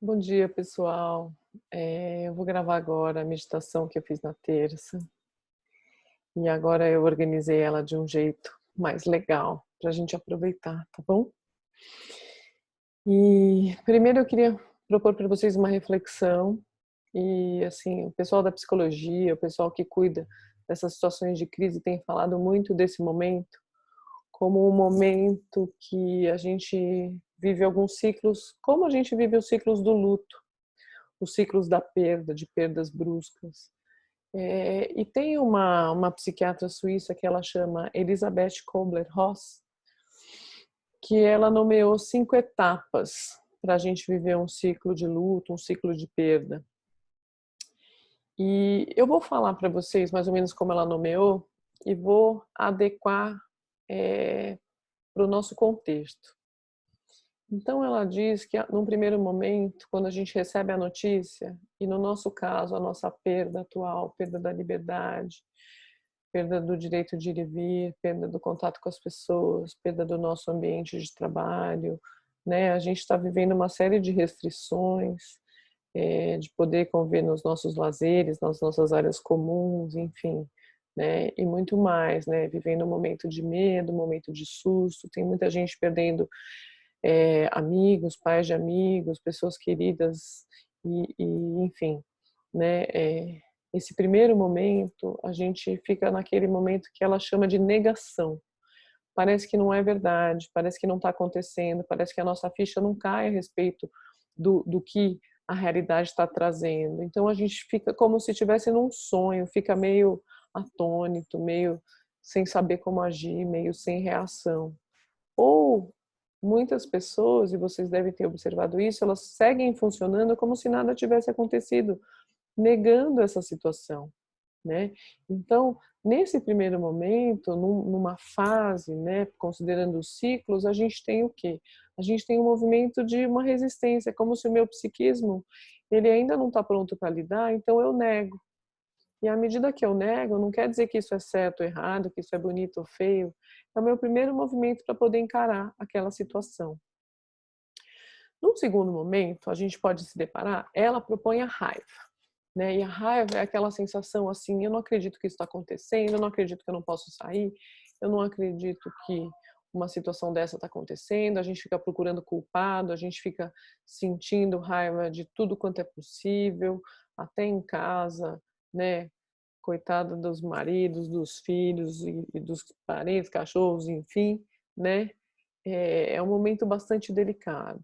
Bom dia, pessoal. Eu vou gravar agora a meditação que eu fiz na terça e agora eu organizei ela de um jeito mais legal para a gente aproveitar, tá bom? E primeiro eu queria propor para vocês uma reflexão e assim, o pessoal da psicologia, o pessoal que cuida dessas situações de crise tem falado muito desse momento como um momento que a gente vive alguns ciclos, como a gente vive os ciclos do luto, os ciclos da perda, de perdas bruscas. E tem uma psiquiatra suíça que ela chama Elisabeth Kubler-Ross, que ela nomeou 5 etapas para a gente viver um ciclo de luto, um ciclo de perda. E eu vou falar para vocês mais ou menos como ela nomeou e vou adequar para o nosso contexto. Então ela diz que num primeiro momento, quando a gente recebe a notícia, e no nosso caso a nossa perda atual, perda da liberdade, perda do direito de ir e vir, perda do contato com as pessoas, perda do nosso ambiente de trabalho, né? A gente está vivendo uma série de restrições, de poder conviver nos nossos lazeres, nas nossas áreas comuns, enfim, né? E muito mais, né? Vivendo um momento de medo, um momento de susto, tem muita gente perdendo amigos, pais de amigos, pessoas queridas e enfim, né, esse primeiro momento, a gente fica naquele momento que ela chama de negação. Parece que não é verdade, parece que não está acontecendo, parece que a nossa ficha não cai a respeito do que a realidade está trazendo. Então a gente fica como se estivesse num sonho, fica meio atônito, meio sem saber como agir, meio sem reação. Ou muitas pessoas, e vocês devem ter observado isso, elas seguem funcionando como se nada tivesse acontecido, negando essa situação, né. Então, nesse primeiro momento, numa fase, né, considerando os ciclos, a gente tem o quê? A gente tem um movimento de uma resistência, como se o meu psiquismo, ele ainda não está pronto para lidar, então eu nego. E à medida que eu nego, não quer dizer que isso é certo ou errado, que isso é bonito ou feio, é o meu primeiro movimento para poder encarar aquela situação. Num segundo momento, a gente pode se deparar, ela propõe a raiva, né? E a raiva é aquela sensação assim, eu não acredito que isso está acontecendo, eu não acredito que eu não posso sair, eu não acredito que uma situação dessa está acontecendo, a gente fica procurando culpado, a gente fica sentindo raiva de tudo quanto é possível, até em casa, né? Coitada dos maridos, dos filhos e dos parentes, cachorros, enfim, né? É um momento bastante delicado.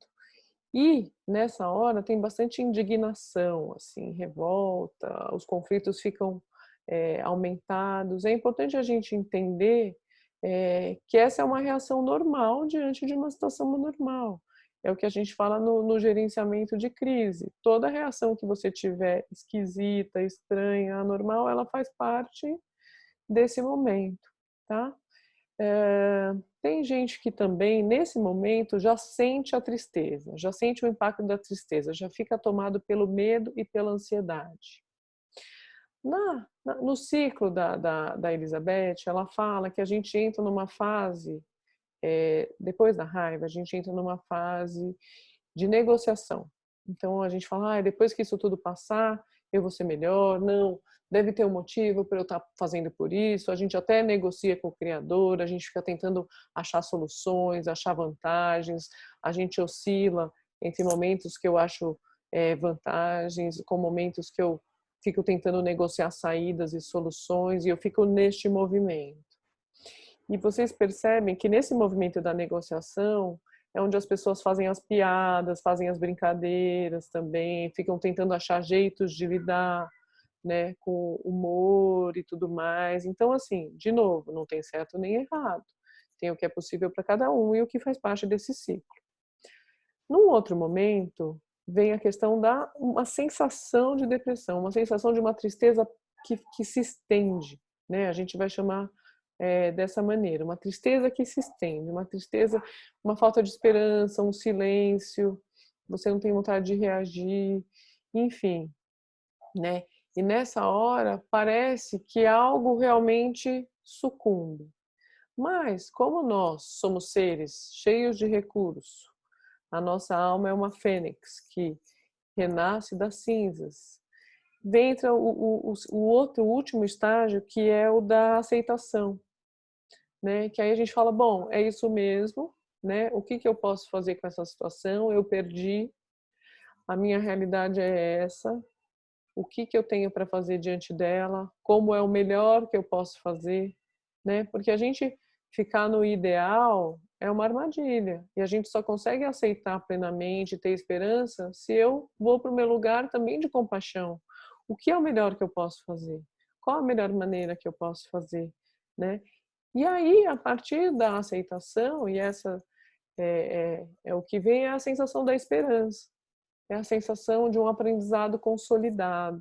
E nessa hora tem bastante indignação, assim, revolta, os conflitos ficam, aumentados. É importante a gente entender, que essa é uma reação normal diante de uma situação normal. É o que a gente fala no gerenciamento de crise. Toda reação que você tiver esquisita, estranha, anormal, ela faz parte desse momento, tá? Tem gente que também, nesse momento, já sente a tristeza, já sente o impacto da tristeza, já fica tomado pelo medo e pela ansiedade. No ciclo da Elizabeth, ela fala que a gente entra numa fase, depois da raiva, a gente entra numa fase de negociação. Então a gente fala, depois que isso tudo passar, eu vou ser melhor. Não, deve ter um motivo para eu estar fazendo por isso. A gente até negocia com o criador, a gente fica tentando achar soluções, achar vantagens. A gente oscila entre momentos que eu acho vantagens, com momentos que eu fico tentando negociar saídas e soluções, e eu fico neste movimento. E vocês percebem que nesse movimento da negociação é onde as pessoas fazem as piadas, fazem as brincadeiras também, ficam tentando achar jeitos de lidar, né, com humor e tudo mais. Então, assim, de novo, não tem certo nem errado. Tem o que é possível para cada um e o que faz parte desse ciclo. Num outro momento, vem a questão da uma sensação de depressão, uma sensação de uma tristeza que se estende, né? A gente vai chamar dessa maneira, uma tristeza que se estende, uma tristeza, uma falta de esperança, um silêncio, você não tem vontade de reagir, enfim, né? E nessa hora parece que algo realmente sucumbe. Mas como nós somos seres cheios de recurso, a nossa alma é uma fênix que renasce das cinzas. Entra o último estágio, que é o da aceitação, né? Que aí a gente fala, bom, é isso mesmo, né? O que eu posso fazer com essa situação? Eu perdi, a minha realidade é essa, o que eu tenho para fazer diante dela? Como é o melhor que eu posso fazer, né? Porque a gente ficar no ideal é uma armadilha, e a gente só consegue aceitar plenamente, ter esperança, se eu vou para o meu lugar também de compaixão. O que é o melhor que eu posso fazer? Qual a melhor maneira que eu posso fazer, né? E aí, a partir da aceitação, e essa é o que vem, é a sensação da esperança, é a sensação de um aprendizado consolidado,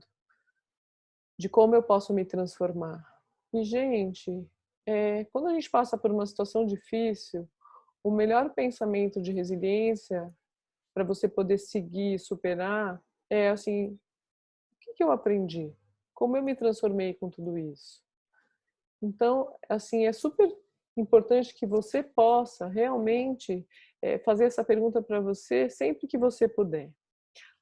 de como eu posso me transformar. E, gente, quando a gente passa por uma situação difícil, o melhor pensamento de resiliência para você poder seguir, superar, é assim, o que eu aprendi? Como eu me transformei com tudo isso? Então, assim, é super importante que você possa realmente fazer essa pergunta para você sempre que você puder.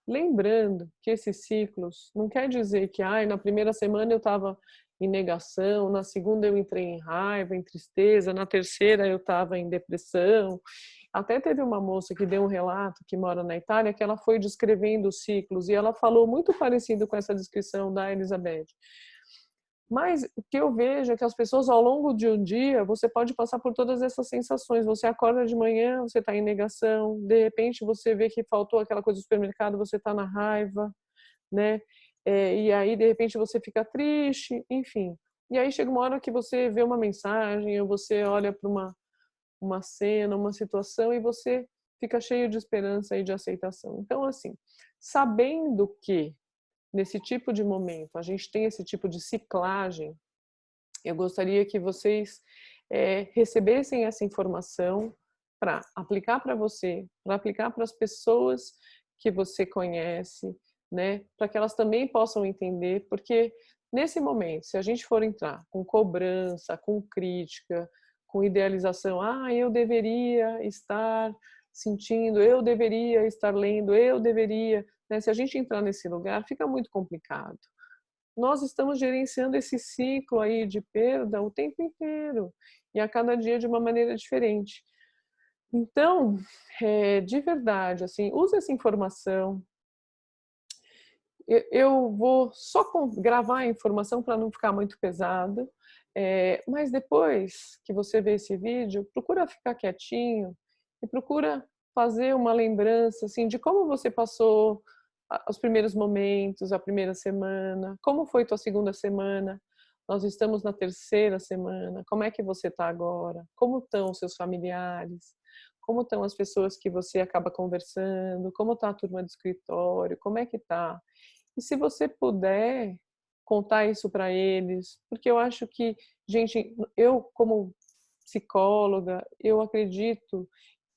Lembrando que esses ciclos não quer dizer que na primeira semana eu estava em negação, na segunda eu entrei em raiva, em tristeza, na terceira eu estava em depressão. Até teve uma moça que deu um relato, que mora na Itália, que ela foi descrevendo os ciclos e ela falou muito parecido com essa descrição da Elizabeth. Mas o que eu vejo é que as pessoas, ao longo de um dia, você pode passar por todas essas sensações. Você acorda de manhã, você está em negação, de repente você vê que faltou aquela coisa do supermercado, você está na raiva, né? E aí, de repente, você fica triste, enfim. E aí chega uma hora que você vê uma mensagem, ou você olha para uma cena, uma situação, e você fica cheio de esperança e de aceitação. Então, assim, sabendo que nesse tipo de momento a gente tem esse tipo de ciclagem, eu gostaria que vocês recebessem essa informação para aplicar para você, para aplicar para as pessoas que você conhece, né? Para que elas também possam entender, porque nesse momento, se a gente for entrar com cobrança, com crítica, com idealização, eu deveria estar sentindo, eu deveria estar lendo, eu deveria, né? Se a gente entrar nesse lugar, fica muito complicado. Nós estamos gerenciando esse ciclo aí de perda o tempo inteiro e a cada dia de uma maneira diferente. Então, de verdade, assim, use essa informação. Eu vou só gravar a informação para não ficar muito pesado, mas depois que você vê esse vídeo, procura ficar quietinho e procura fazer uma lembrança assim de como você passou os primeiros momentos, a primeira semana, como foi tua segunda semana. Nós estamos na terceira semana. Como é que você está agora? Como estão os seus familiares? Como estão as pessoas que você acaba conversando? Como está a turma do escritório? Como é que está? E se você puder contar isso para eles, porque eu acho que, gente, eu como psicóloga, eu acredito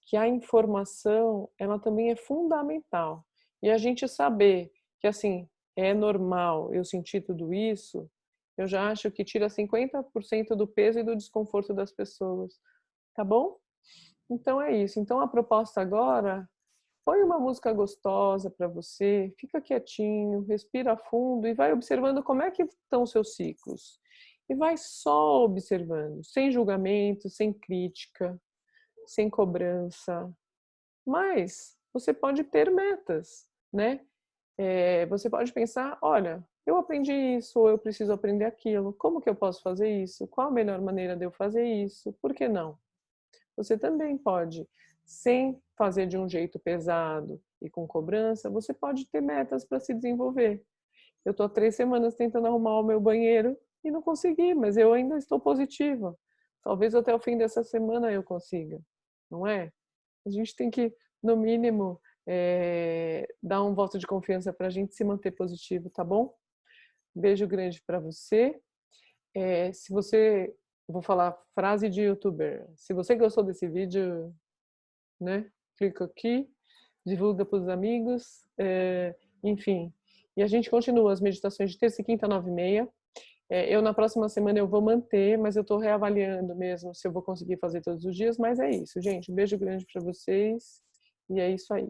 que a informação, ela também é fundamental. E a gente saber que, assim, é normal eu sentir tudo isso, eu já acho que tira 50% do peso e do desconforto das pessoas, tá bom? Então é isso. Então a proposta agora, põe uma música gostosa para você, fica quietinho, respira fundo e vai observando como é que estão os seus ciclos. E vai só observando, sem julgamento, sem crítica, sem cobrança. Mas você pode ter metas, né? Você pode pensar, olha, eu aprendi isso, ou eu preciso aprender aquilo. Como que eu posso fazer isso? Qual a melhor maneira de eu fazer isso? Por que não? Você também pode, sem fazer de um jeito pesado e com cobrança, você pode ter metas para se desenvolver. Eu estou há 3 semanas tentando arrumar o meu banheiro e não consegui, mas eu ainda estou positiva. Talvez até o fim dessa semana eu consiga, não é? A gente tem que, no mínimo, dar um voto de confiança para a gente se manter positivo, tá bom? Beijo grande para você. Se você, vou falar frase de youtuber, se você gostou desse vídeo, né, clica aqui, divulga para os amigos, enfim. E a gente continua as meditações de terça e quinta, 9h30. Eu na próxima semana eu vou manter, mas eu estou reavaliando mesmo se eu vou conseguir fazer todos os dias, mas é isso, gente. Um beijo grande para vocês e é isso aí.